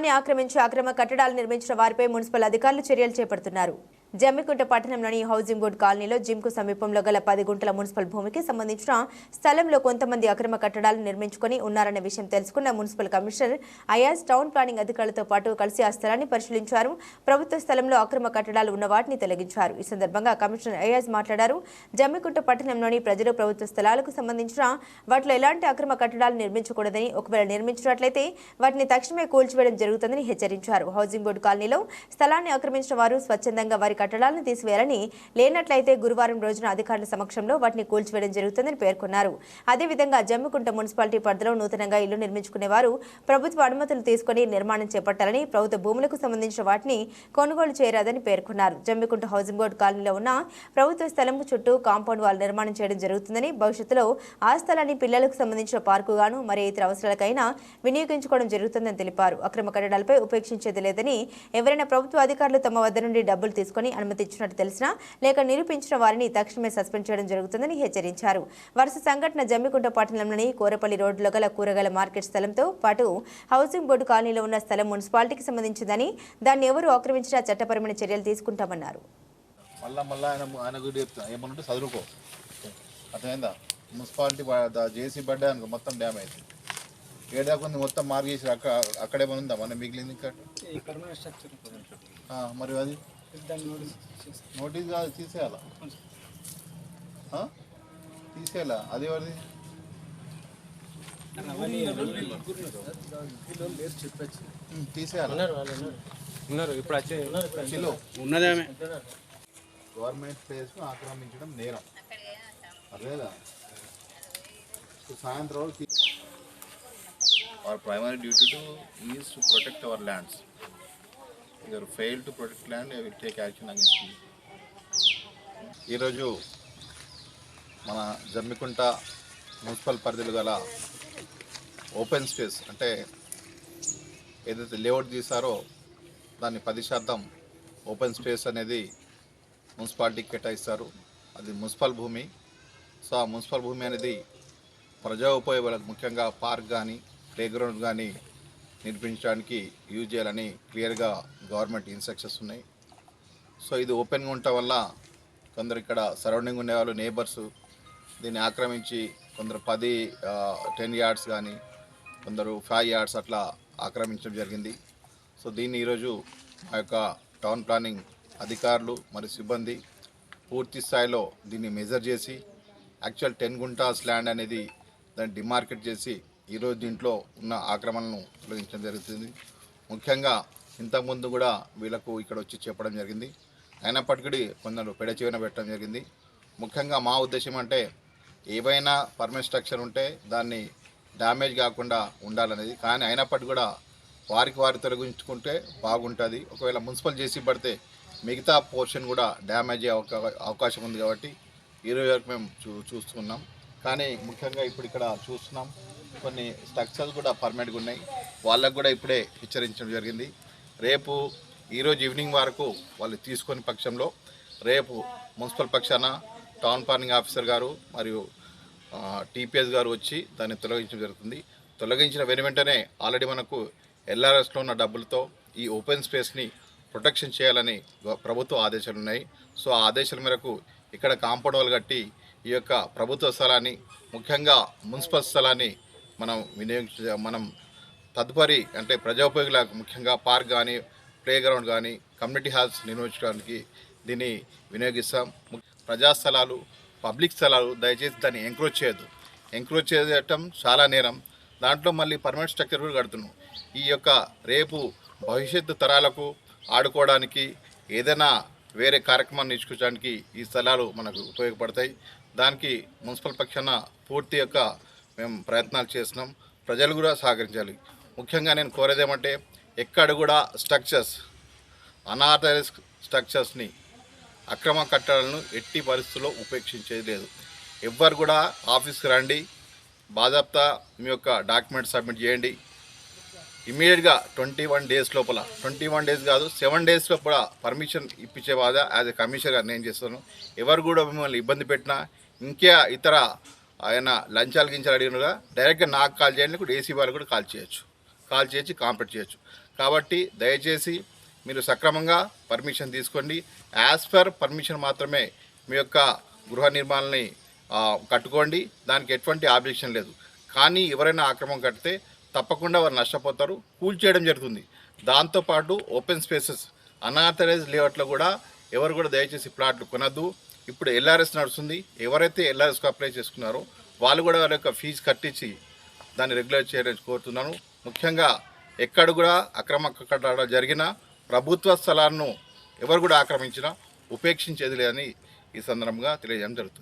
స్థలాన్ని ఆక్రమించి అక్రమ కట్టడాలు నిర్మించిన వారిపై మున్సిపల్ అధికారులు చర్యలు చేపడుతున్నారు. జమ్మికుంట పట్టణంలోని హౌసింగ్ బోర్డు కాలనీలో జిమ్కు సమీపంలో గల 10 గుంటల మున్సిపల్ భూమికి సంబంధించిన స్థలంలో కొంతమంది అక్రమ కట్టడాలు నిర్మించుకుని ఉన్నారన్న విషయం తెలుసుకున్న municipal commissioner Ayaz town planning అధికారులతో పాటు కలిసి ఆ స్థలాన్ని పరిశీలించారు. ప్రభుత్వ స్థలంలో అక్రమ కట్టడాలు ఉన్న వాటిని తొలగించారు. ఈ సందర్భంగా కమిషనర్ అయాజ్ మాట్లాడారు. జమ్మికుంట పట్టణంలోని ప్రజలు ప్రభుత్వ స్థలాలకు సంబంధించిన వాటిలో ఎలాంటి అక్రమ కట్టడాలు నిర్మించకూడదని, ఒకవేళ నిర్మించినట్లయితే వాటిని తక్షణమే కూల్చివేయడం జరుగుతుందని హెచ్చరించారు. హౌసింగ్ బోర్డు కాలనీలో స్థలాన్ని ఆక్రమించిన వారు స్వచ్ఛందంగా వారి కట్టడాలను తీసివేయాలని, లేనట్లయితే గురువారం రోజున అధికారుల సమక్షంలో వాటిని కూల్చివేయడం జరుగుతుందని పేర్కొన్నారు. అదేవిధంగా జమ్మికుంట మున్సిపాలిటీ పరిధిలో నూతనంగా ఇల్లు నిర్మించుకునేవారు ప్రభుత్వ అనుమతులు తీసుకుని నిర్మాణం చేపట్టాలని, ప్రభుత్వ భూములకు సంబంధించిన వాటిని కొనుగోలు చేయరాదని పేర్కొన్నారు. జమ్మికుంట హౌసింగ్ బోర్డు కాలనీలో ఉన్న ప్రభుత్వ స్థలం చుట్టూ కాంపౌండ్ వాల్ నిర్మాణం చేయడం జరుగుతుందని, భవిష్యత్తులో ఆ స్థలాన్ని పిల్లలకు సంబంధించిన పార్కుగాను మరి ఇతర అవసరాలకైనా వినియోగించుకోవడం జరుగుతుందని తెలిపారు. అక్రమ కట్టడాలపై ఉపేక్షించేది లేదని, ఎవరైనా ప్రభుత్వ అధికారులు తమ వద్ద నుండి డబ్బులు తీసుకుని అనుమతి ఇచ్చినట్టు తెలిసినా లేక నిరూపించిన వారిని తక్షణమే సస్పెండ్ చేయడం జరుగుతుందని హెచ్చరించారు. వరుస సంఘటన జమ్మికుంట పట్టణంలోని కోరపల్లి రోడ్డులో గల కూరగాయల మార్కెట్ స్థలంతో పాటు హౌసింగ్ బోర్డు కాలనీలో ఉన్న స్థలం మున్సిపాలిటీకి సంబంధించిందని, దాన్ని ఎవరు ఆక్రమించినా చట్టపరమైన చర్యలు తీసుకుంటామన్నారు. మున్సిపాలిటీ జేసీ పడ్డా అనుకో మొత్తం డ్యామేజ్ ఏడాకుంది మొత్తం మార్గేసి అక్కడే ఉందా మన మిగిలింది ఇక్కడ మరి అది నోటీస్ కాదు తీసేయాలా తీసేయాలా అది ఎవరిది తీసేయాలి గవర్నమెంట్ ప్లేస్ ఆక్రమించడం నేరం అదేదా సాయంత్రం our primary duty is to protect our lands. If you fail to protect land, we will take action against you. ఈరోజు మన జమ్మికుంట మున్సిపల్ పరిధిలో గల ఓపెన్ స్పేస్ అంటే ఏదైతే లేఅవుట్ తీసారో దాన్ని 10% ఓపెన్ స్పేస్ అనేది మున్సిపాలిటీకి కేటాయిస్తారు. అది మున్సిపల్ భూమి. సో ఆ మున్సిపల్ భూమి అనేది ప్రజా ఉపయోగాలకు ముఖ్యంగా పార్క్ కానీ ప్లే గ్రౌండ్ కానీ నిర్మించడానికి యూజ్ చేయాలని క్లియర్గా గవర్నమెంట్ ఇన్స్ట్రక్షన్స్ ఉన్నాయి. సో ఇది ఓపెన్గా ఉండటం వల్ల కొందరు ఇక్కడ సరౌండింగ్ ఉండేవాళ్ళు నేబర్స్ దీన్ని ఆక్రమించి కొందరు 10 yards కానీ కొందరు 5 yards అట్లా ఆక్రమించడం జరిగింది. సో దీన్ని ఈరోజు మా యొక్క టౌన్ ప్లానింగ్ అధికారులు మరియు సిబ్బంది పూర్తి స్థాయిలో దీన్ని మెజర్ చేసి యాక్చువల్ 10 గుంటాస్ ల్యాండ్ అనేది దాన్ని డిమార్కెట్ చేసి ఈరోజు దీంట్లో ఉన్న ఆక్రమణను తొలగించడం జరుగుతుంది. ముఖ్యంగా ఇంతకుముందు కూడా వీళ్ళకు ఇక్కడ వచ్చి చెప్పడం జరిగింది. అయినప్పటికీ కొందరు పెడచెవిన పెట్టడం జరిగింది. ముఖ్యంగా మా ఉద్దేశం అంటే ఏవైనా పర్మనెంట్ స్ట్రక్చర్ ఉంటే దాన్ని డ్యామేజ్ కాకుండా ఉండాలనేది. కానీ అయినప్పటికీ కూడా వారి తొలగించుకుంటే బాగుంటుంది. ఒకవేళ మున్సిపల్ చేసి పడితే మిగతా పోర్షన్ కూడా డ్యామేజ్ అయ్యే అవకాశం ఉంది. కాబట్టి ఈరోజు వరకు మేము చూస్తున్నాం. కానీ ముఖ్యంగా ఇప్పుడు ఇక్కడ చూస్తున్నాం కొన్ని స్ట్రక్చర్స్ కూడా పర్మనెంట్గా ఉన్నాయి. వాళ్ళకు కూడా ఇప్పుడే హెచ్చరించడం జరిగింది. రేపు ఈరోజు ఈవినింగ్ వరకు వాళ్ళు తీసుకొని పక్షంలో రేపు మున్సిపల్ పక్షాన టౌన్ ప్లానింగ్ ఆఫీసర్ గారు మరియు టీపీఎస్ గారు వచ్చి దాన్ని తొలగించడం జరుగుతుంది. తొలగించిన వెంటనే ఆల్రెడీ మనకు ఎల్ఆర్ఎస్లో ఉన్న డబ్బులతో ఈ ఓపెన్ స్పేస్ని ప్రొటెక్షన్ చేయాలని ప్రభుత్వ ఆదేశాలు ఉన్నాయి. సో ఆ ఆదేశాల మేరకు ఇక్కడ కాంపౌండ్ వాల్ కట్టి ఈ యొక్క ప్రభుత్వ స్థలాన్ని ముఖ్యంగా మున్సిపల్ స్థలాన్ని మనం తదుపరి అంటే ప్రజా ఉపయోగులకు ముఖ్యంగా పార్క్ కానీ ప్లే గ్రౌండ్ కానీ కమ్యూనిటీ హాల్స్ నిర్వహించడానికి దీన్ని వినియోగిస్తాం. ప్రజా స్థలాలు పబ్లిక్ స్థలాలు దయచేసి దాన్ని ఎంక్రోచ్ చేయొద్దు. ఎంక్రోచ్ చేయటం చాలా నేరం. దాంట్లో మళ్ళీ పర్మనెంట్ స్ట్రక్చర్ కూడా కడుతున్నాం. ఈ యొక్క రేపు భవిష్యత్తు తరాలకు ఆడుకోవడానికి ఏదైనా వేరే కార్యక్రమాన్ని నేర్చుకోవడానికి ఈ స్థలాలు మనకు ఉపయోగపడతాయి. దానికి మున్సిపల్ పక్షాన పూర్తి యొక్క మేము ప్రయత్నాలు చేస్తున్నాం. ప్రజలు కూడా సహకరించాలి. ముఖ్యంగా నేను కోరేదేమంటే ఎక్కడ కూడా స్ట్రక్చర్స్ అనాథరైజ్ స్ట్రక్చర్స్ని అక్రమ కట్టడాలను ఎట్టి పరిస్థితుల్లో ఉపేక్షించేది లేదు. ఎవ్వరు కూడా ఆఫీస్కి రండి, బాజాప్తా మీ యొక్క డాక్యుమెంట్ సబ్మిట్ చేయండి. ఇమీడియట్గా 21 days లోపల 21 days కాదు 7 days లోపల పర్మిషన్ ఇప్పించే బాధ యాజ్ ఎ కమిషనర్గా నేను చేస్తాను. ఎవరు కూడా మిమ్మల్ని ఇబ్బంది పెట్టినా ఇంకే ఇతర ఆయన లంచాలు గించాలు అడిగినగా డైరెక్ట్గా నాకు కాల్ చేయండి, ఏసీ వాళ్ళు కూడా కాల్ చేయొచ్చు, కాల్ చేసి కాంప్లీట్ చేయొచ్చు. కాబట్టి దయచేసి మీరు సక్రమంగా పర్మిషన్ తీసుకోండి. యాజ్ పర్ పర్మిషన్ మాత్రమే మీ యొక్క గృహ నిర్మాణాలని కట్టుకోండి. దానికి ఎటువంటి ఆబ్జెక్షన్ లేదు. కానీ ఎవరైనా ఆక్రమం కడితే తప్పకుండా వారు నష్టపోతారు, కూల్చేయడం జరుగుతుంది. దాంతోపాటు ఓపెన్ స్పేసెస్ అన్ఆథరైజ్ లేఅవుట్లో కూడా ఎవరు కూడా దయచేసి ప్లాట్లు కొనద్దు. ఇప్పుడు ఎల్ఆర్ఎస్ నడుస్తుంది. ఎవరైతే ఎల్ఆర్ఎస్కు అప్లై చేసుకున్నారో వాళ్ళు కూడా వారి యొక్క ఫీజు కట్టించి దాన్ని రెగ్యులేట్ చేయాలని కోరుతున్నాను. ముఖ్యంగా ఎక్కడ కూడా అక్రమ కట్టడం జరిగినా ప్రభుత్వ స్థలాలను ఎవరు కూడా ఆక్రమించినా ఉపేక్షించేది లేదని ఈ సందర్భంగా తెలియజేయడం జరుగుతుంది.